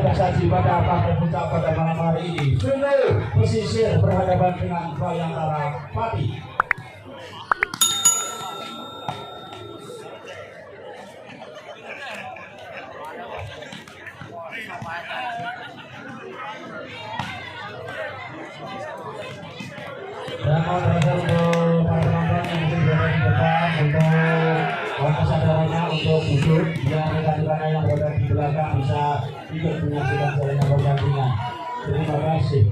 tersaji pada paket puncak pada malam hari ini. Sungai Pesisir berhadapan dengan Bayangkara Pati. Dan mau terakhir untuk para penonton yang mungkin berada di depan untuk kesadarannya untuk duduk, yang rekan-rekan yang berada di belakang bisa ikut menyaksikan jalannya pertandingan. Terima kasih.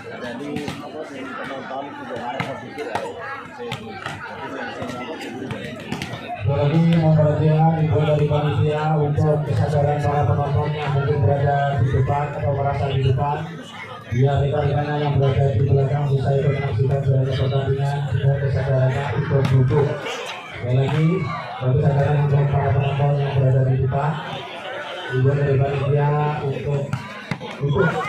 Ada di apa sih penonton sudah ada pikir lagi memperhatikan info dari panitia untuk kesadaran para penonton yang mungkin berada di depan atau merasa di depan, biar rekan-rekannya yang berada di belakang bisa ikut menyaksikan jalannya pertandingan dengan kesadarannya untuk duduk. Sekali lagi bagi kesadaran untuk para penonton yang berada di depan, juga dari panitia untuk duduk.